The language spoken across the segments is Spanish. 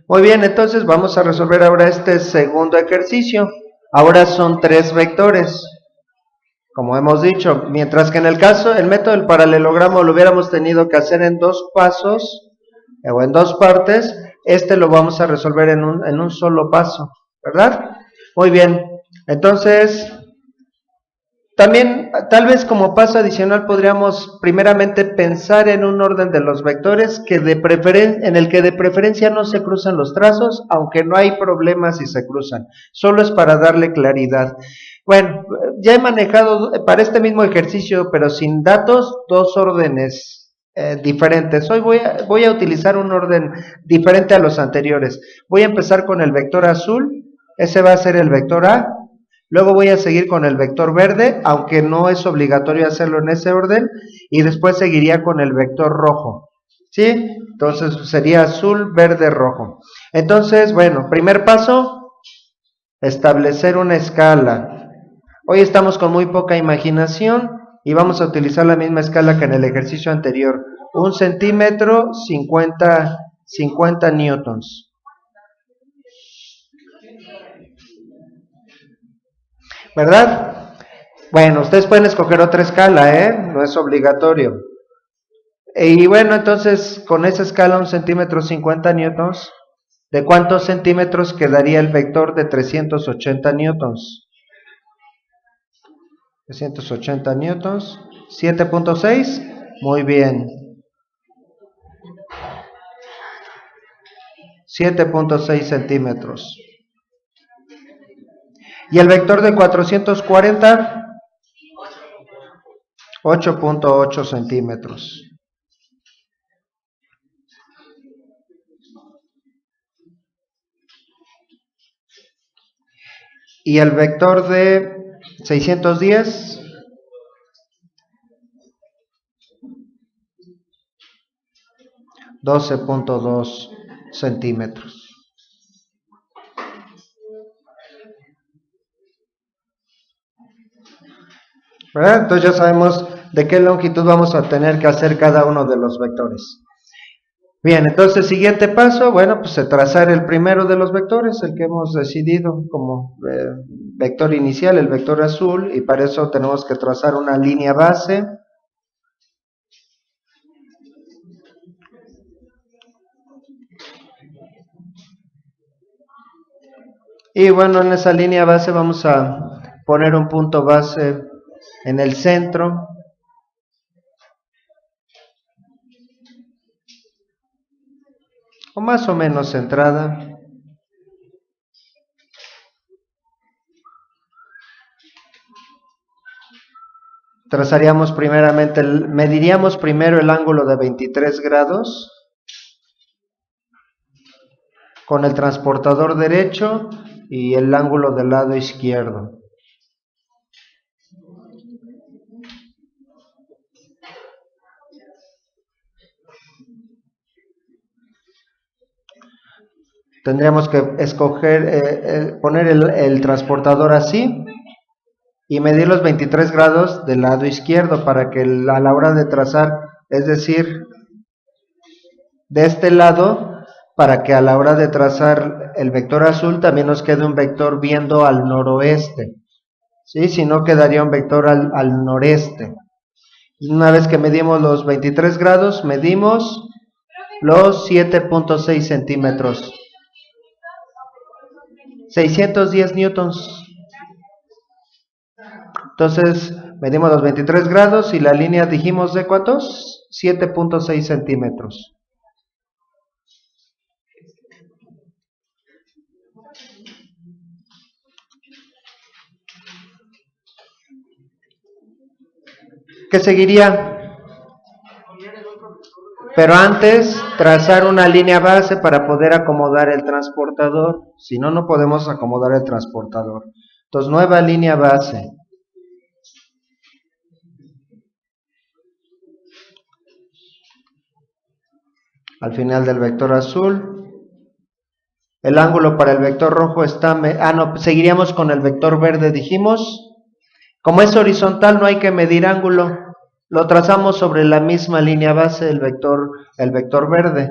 Muy bien, entonces vamos a resolver ahora este segundo ejercicio. Ahora son 3 vectores, como hemos dicho, mientras que en el caso, el método del paralelogramo lo hubiéramos tenido que hacer en 2 pasos o en 2 partes, este lo vamos a resolver en un solo paso, ¿verdad? Muy bien, entonces, también, tal vez como paso adicional, podríamos primeramente pensar en un orden de los vectores que en el que de preferencia no se cruzan los trazos, aunque no hay problema si se cruzan, solo es para darle claridad. Bueno, ya he manejado para este mismo ejercicio, pero sin datos, 2 órdenes diferentes. Hoy voy a utilizar un orden diferente a los anteriores. Voy a empezar con el vector azul, ese va a ser el vector A. Luego voy a seguir con el vector verde, aunque no es obligatorio hacerlo en ese orden, y después seguiría con el vector rojo, ¿sí? Entonces sería azul, verde, rojo. Entonces, bueno, primer paso, establecer una escala. Hoy estamos con muy poca imaginación y vamos a utilizar la misma escala que en el ejercicio anterior. 1 centímetro, 50 newtons. ¿Verdad? Bueno, ustedes pueden escoger otra escala, no es obligatorio. Y bueno, entonces con esa escala 1 centímetro 50 newtons, ¿de cuántos centímetros quedaría el vector de 380 newtons? 380 newtons, 7.6, muy bien. 7.6 centímetros. ¿Y el vector de 440? 8.8 centímetros. ¿Y el vector de 610? 12.2 centímetros. ¿Verdad? Entonces ya sabemos de qué longitud vamos a tener que hacer cada uno de los vectores. Bien, entonces siguiente paso, bueno, pues trazar el primero de los vectores, el que hemos decidido como vector inicial, el vector azul, y para eso tenemos que trazar una línea base. Y bueno, en esa línea base vamos a poner un punto base en el centro. O más o menos centrada. Trazaríamos primeramente, mediríamos primero el ángulo de 23 grados con el transportador derecho y el ángulo del lado izquierdo. Tendríamos que escoger, poner el transportador así y medir los 23 grados del lado izquierdo para que a la hora de trazar, es decir, de este lado, para que a la hora de trazar el vector azul también nos quede un vector viendo al noroeste, ¿sí? Si no quedaría un vector al noreste. Y una vez que medimos los 23 grados, medimos los 7.6 centímetros. 610 newtons. Entonces, medimos los 23 grados y la línea dijimos de ¿cuántos? 7.6 centímetros. ¿Qué seguiría? Pero antes, trazar una línea base para poder acomodar el transportador. Si no, no podemos acomodar el transportador. Entonces, nueva línea base. Al final del vector azul. El ángulo para el vector rojo está... no, seguiríamos con el vector verde, dijimos. Como es horizontal, no hay que medir ángulo. Lo trazamos sobre la misma línea base, el vector verde.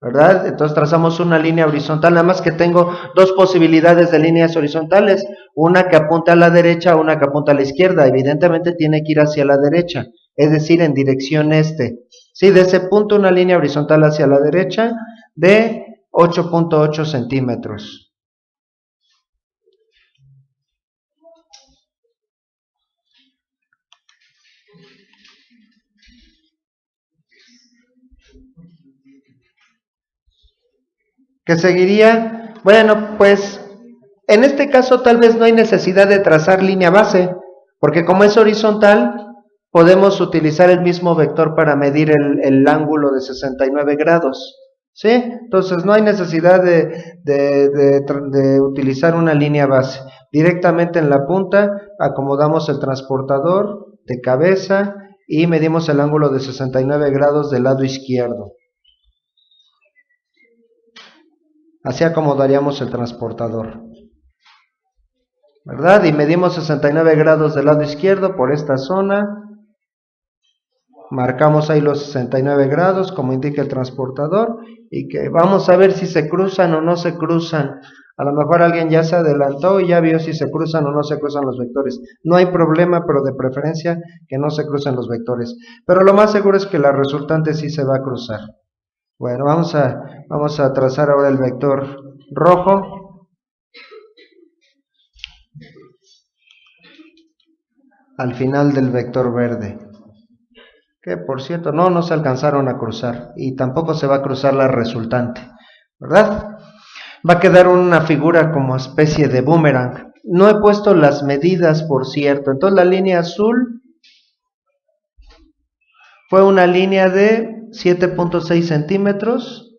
¿verdad? Entonces trazamos una línea horizontal, nada más que tengo dos posibilidades de líneas horizontales, una que apunta a la derecha, una que apunta a la izquierda. Evidentemente tiene que ir hacia la derecha, es decir, en dirección este. Sí, de ese punto una línea horizontal hacia la derecha de 8.8 centímetros. ¿Qué seguiría? Bueno, pues en este caso tal vez no hay necesidad de trazar línea base, porque como es horizontal, podemos utilizar el mismo vector para medir el ángulo de 69 grados. ¿Sí? Entonces no hay necesidad de utilizar una línea base. Directamente en la punta acomodamos el transportador de cabeza y medimos el ángulo de 69 grados del lado izquierdo. Así acomodaríamos el transportador, ¿verdad? Y medimos 69 grados del lado izquierdo por esta zona. Marcamos ahí los 69 grados como indica el transportador y que vamos a ver si se cruzan o no se cruzan. A lo mejor alguien ya se adelantó y ya vio si se cruzan o no se cruzan los vectores. No hay problema, pero de preferencia que no se crucen los vectores. Pero lo más seguro es que la resultante sí se va a cruzar. Bueno, vamos a trazar ahora el vector rojo al final del vector verde, que por cierto no se alcanzaron a cruzar y tampoco se va a cruzar la resultante, ¿verdad? Va a quedar una figura como especie de boomerang. No he puesto las medidas, por cierto. Entonces la línea azul fue una línea de 7.6 centímetros.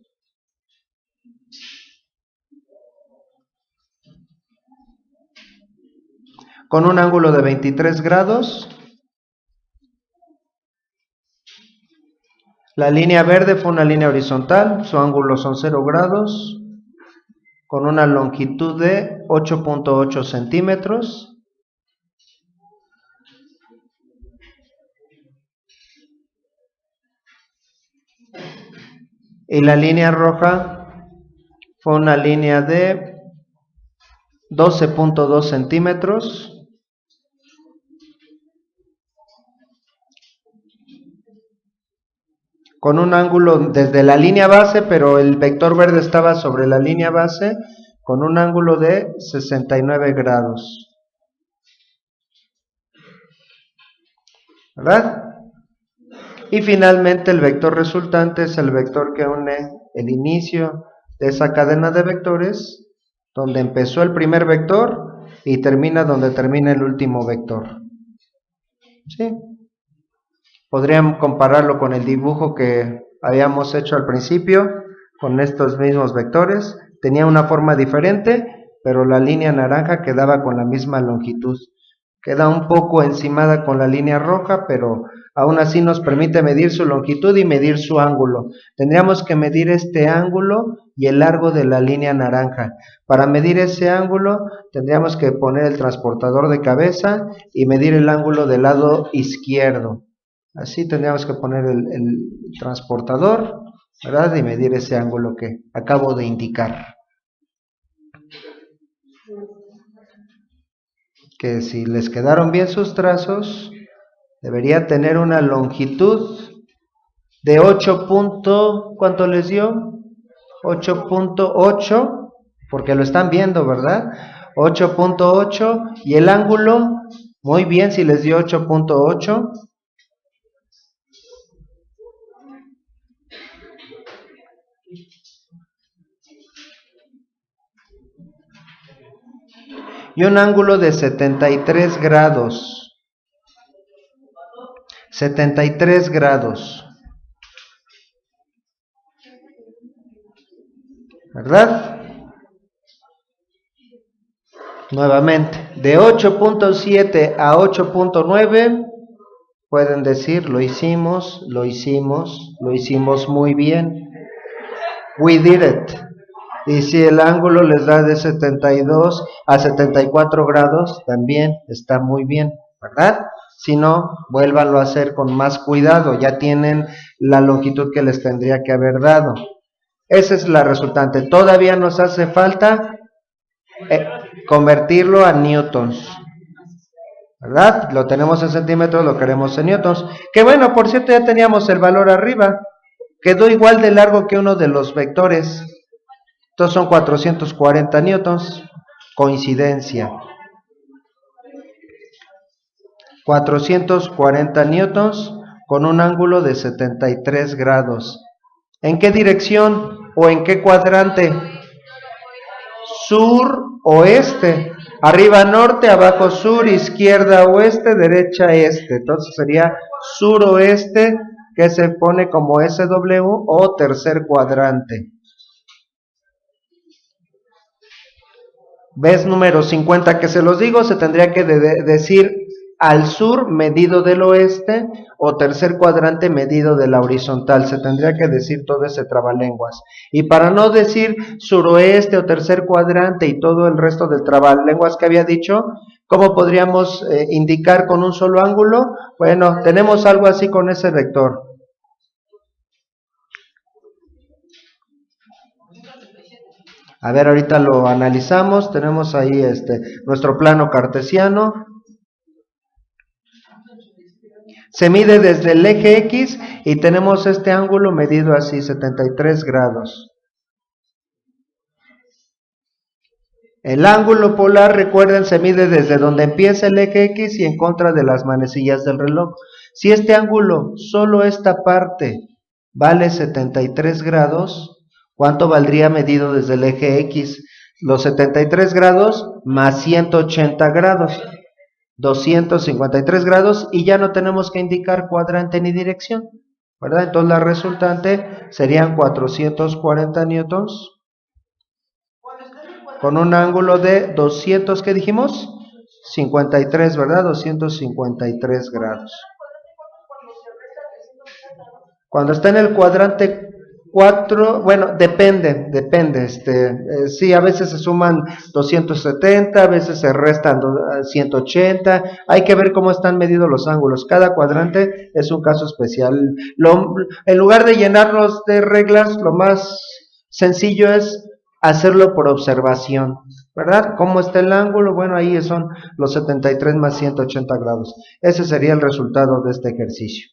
Con un ángulo de 23 grados. La línea verde fue una línea horizontal, su ángulo son 0 grados, con una longitud de 8.8 centímetros. Y la línea roja fue una línea de 12.2 centímetros. Con un ángulo desde la línea base, pero el vector verde estaba sobre la línea base, con un ángulo de 69 grados. ¿Verdad? Y finalmente el vector resultante es el vector que une el inicio de esa cadena de vectores, donde empezó el primer vector y termina donde termina el último vector. ¿Sí? Podrían compararlo con el dibujo que habíamos hecho al principio, con estos mismos vectores. Tenía una forma diferente, pero la línea naranja quedaba con la misma longitud. Queda un poco encimada con la línea roja, pero aún así nos permite medir su longitud y medir su ángulo. Tendríamos que medir este ángulo y el largo de la línea naranja. Para medir ese ángulo tendríamos que poner el transportador de cabeza y medir el ángulo del lado izquierdo. Así tendríamos que poner el transportador, ¿verdad? Y medir ese ángulo que acabo de indicar. Que si les quedaron bien sus trazos, debería tener una longitud de 8. ¿Cuánto les dio? 8.8, porque lo están viendo, ¿verdad? 8.8 y el ángulo, muy bien, si les dio 8.8. Y un ángulo de 73 grados. 73 grados. ¿Verdad? Nuevamente, de 8.7 a 8.9, pueden decir, lo hicimos muy bien. We did it. Y si el ángulo les da de 72 a 74 grados, también está muy bien, ¿verdad? Si no, vuélvanlo a hacer con más cuidado, ya tienen la longitud que les tendría que haber dado. Esa es la resultante. Todavía nos hace falta convertirlo a newtons, ¿verdad? Lo tenemos en centímetros, lo queremos en newtons. Que bueno, por cierto, ya teníamos el valor arriba. Quedó igual de largo que uno de los vectores. Estos son 440 newtons. Coincidencia. 440 newtons con un ángulo de 73 grados. ¿En qué dirección o en qué cuadrante? Sur, oeste. Arriba norte, abajo sur, izquierda oeste, derecha este. Entonces sería suroeste, que se pone como SW o tercer cuadrante. ¿Ves número 50 que se los digo? Se tendría que decir al sur medido del oeste o tercer cuadrante medido de la horizontal. Se tendría que decir todo ese trabalenguas. Y para no decir suroeste o tercer cuadrante y todo el resto del trabalenguas que había dicho, ¿cómo podríamos indicar con un solo ángulo? Bueno, tenemos algo así con ese vector. A ver, ahorita lo analizamos. Tenemos ahí nuestro plano cartesiano. Se mide desde el eje X y tenemos este ángulo medido así, 73 grados. El ángulo polar, recuerden, se mide desde donde empieza el eje X y en contra de las manecillas del reloj. Si este ángulo, solo esta parte, vale 73 grados, ¿cuánto valdría medido desde el eje X? Los 73 grados más 180 grados. 253 grados y ya no tenemos que indicar cuadrante ni dirección, ¿verdad? Entonces la resultante serían 440 newtons con un ángulo de 200, ¿qué dijimos? 53, ¿verdad? 253 grados. Cuando está en el cuadrante 4, bueno, depende, sí, a veces se suman 270, a veces se restan 180, hay que ver cómo están medidos los ángulos, cada cuadrante es un caso especial. En lugar de llenarnos de reglas, lo más sencillo es hacerlo por observación, ¿verdad? ¿Cómo está el ángulo? Bueno, ahí son los 73 más 180 grados. Ese sería el resultado de este ejercicio.